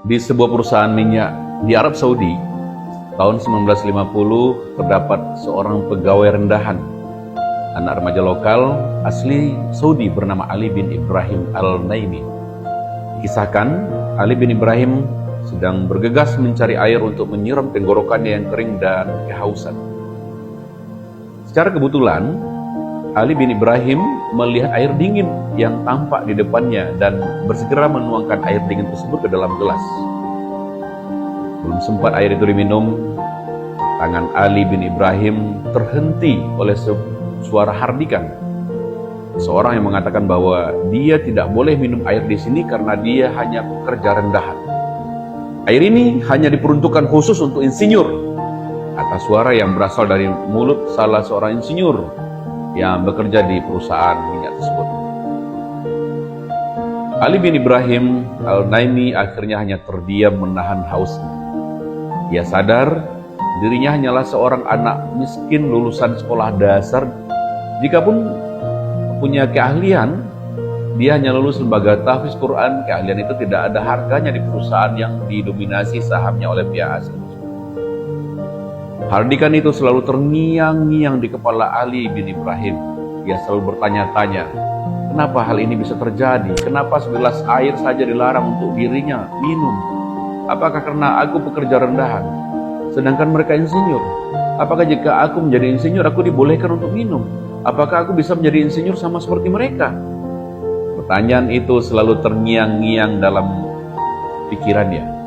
Di sebuah perusahaan minyak di Arab Saudi, tahun 1950 terdapat seorang pegawai rendahan, anak remaja lokal asli Saudi bernama Ali bin Ibrahim Al-Naimi. Kisahkan, Ali bin Ibrahim sedang bergegas mencari air untuk menyiram tenggorokannya yang kering dan kehausan. Secara kebetulan, Ali bin Ibrahim melihat air dingin yang tampak di depannya dan bersegera menuangkan air dingin tersebut ke dalam gelas. Belum sempat air itu diminum, tangan Ali bin Ibrahim terhenti oleh suara hardikan. Seorang yang mengatakan bahwa dia tidak boleh minum air di sini karena dia hanya pekerja rendahan. Air ini hanya diperuntukkan khusus untuk insinyur. Atas suara yang berasal dari mulut salah seorang insinyur yang bekerja di perusahaan minyak tersebut. Ali bin Ibrahim Al-Naimi akhirnya hanya terdiam menahan hausnya. Ia sadar dirinya hanyalah seorang anak miskin lulusan sekolah dasar. Jikapun punya keahlian, dia hanya lulus lembaga tahfiz Quran. Keahlian itu tidak ada harganya di perusahaan yang didominasi sahamnya oleh pihak asing. Hardikan itu selalu terngiang-ngiang di kepala Ali bin Ibrahim. Ia selalu bertanya-tanya, kenapa hal ini bisa terjadi? Kenapa segelas air saja dilarang untuk dirinya minum? Apakah karena aku pekerja rendahan, sedangkan mereka insinyur? Apakah jika aku menjadi insinyur, aku dibolehkan untuk minum? Apakah aku bisa menjadi insinyur sama seperti mereka? Pertanyaan itu selalu terngiang-ngiang dalam pikirannya.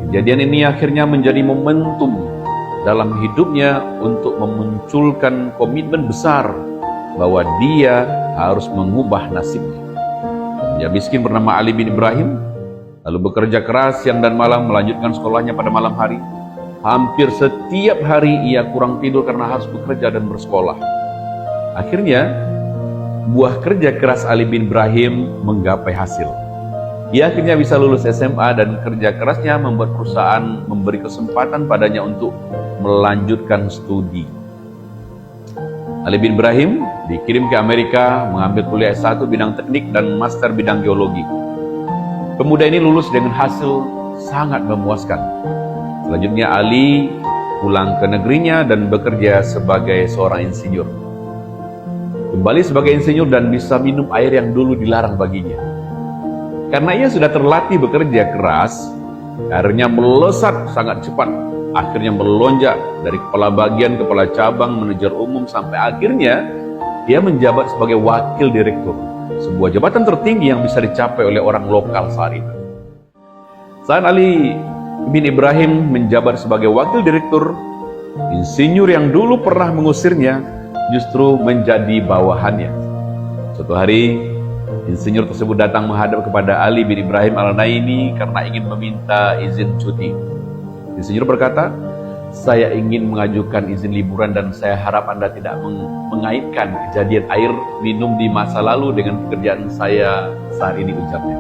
Kejadian ini akhirnya menjadi momentum dalam hidupnya untuk memunculkan komitmen besar bahwa dia harus mengubah nasibnya. Dia miskin bernama Ali bin Ibrahim, lalu bekerja keras siang dan malam melanjutkan sekolahnya pada malam hari. Hampir setiap hari ia kurang tidur karena harus bekerja dan bersekolah. Akhirnya, buah kerja keras Ali bin Ibrahim menggapai hasil. Ia akhirnya bisa lulus SMA dan kerja kerasnya membuat perusahaan memberi kesempatan padanya untuk melanjutkan studi. Ali bin Ibrahim dikirim ke Amerika mengambil kuliah S1 bidang teknik dan master bidang geologi. Pemuda ini lulus dengan hasil sangat memuaskan. Selanjutnya Ali pulang ke negerinya dan bekerja sebagai seorang insinyur. Kembali sebagai insinyur dan bisa minum air yang dulu dilarang baginya. Karena ia sudah terlatih bekerja keras, karirnya melesat sangat cepat. Akhirnya melonjak dari kepala bagian, kepala cabang, manajer umum, sampai akhirnya dia menjabat sebagai wakil direktur. Sebuah jabatan tertinggi yang bisa dicapai oleh orang lokal saat itu. Saat Ali bin Ibrahim menjabat sebagai wakil direktur, insinyur yang dulu pernah mengusirnya justru menjadi bawahannya. Suatu hari, insinyur tersebut datang menghadap kepada Ali bin Ibrahim Al-Naimi karena ingin meminta izin cuti. Insinyur berkata, saya ingin mengajukan izin liburan dan saya harap Anda tidak mengaitkan kejadian air minum di masa lalu dengan pekerjaan saya saat ini, ujarnya.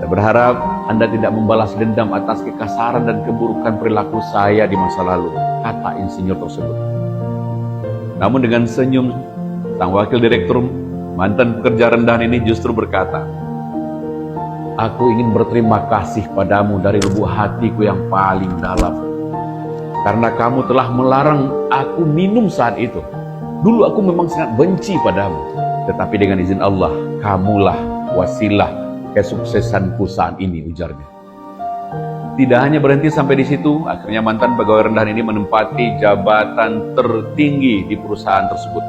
Saya berharap Anda tidak membalas dendam atas kekasaran dan keburukan perilaku saya di masa lalu, kata insinyur tersebut. Namun dengan senyum, sang wakil direktur mantan pekerja rendahan ini justru berkata, aku ingin berterima kasih padamu dari lubuk hatiku yang paling dalam. Karena kamu telah melarang aku minum saat itu. Dulu aku memang sangat benci padamu. Tetapi dengan izin Allah, kamulah wasilah kesuksesanku saat ini, ujarnya. Tidak hanya berhenti sampai di situ, akhirnya mantan pegawai rendahan ini menempati jabatan tertinggi di perusahaan tersebut.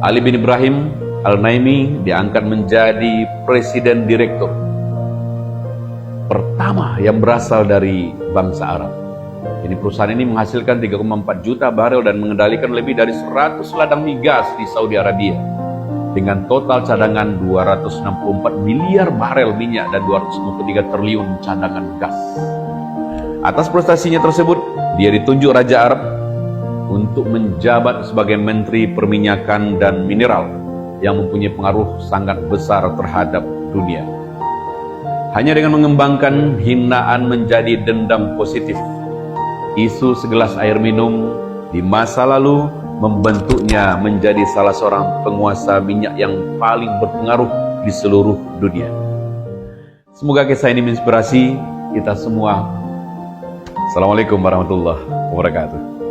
Ali bin Ibrahim Al-Naimi diangkat menjadi presiden direktur pertama yang berasal dari bangsa Arab. Ini perusahaan ini menghasilkan 3,4 juta barel dan mengendalikan lebih dari 100 ladang migas di Saudi Arabia dengan total cadangan 264 miliar barel minyak dan 253 triliun cadangan gas. Atas prestasinya tersebut, dia ditunjuk Raja Arab untuk menjabat sebagai Menteri Perminyakan dan Mineral yang mempunyai pengaruh sangat besar terhadap dunia. Hanya dengan mengembangkan hinaan menjadi dendam positif, isu segelas air minum di masa lalu membentuknya menjadi salah seorang penguasa minyak yang paling berpengaruh di seluruh dunia. Semoga kisah ini menginspirasi kita semua. Assalamualaikum warahmatullahi wabarakatuh.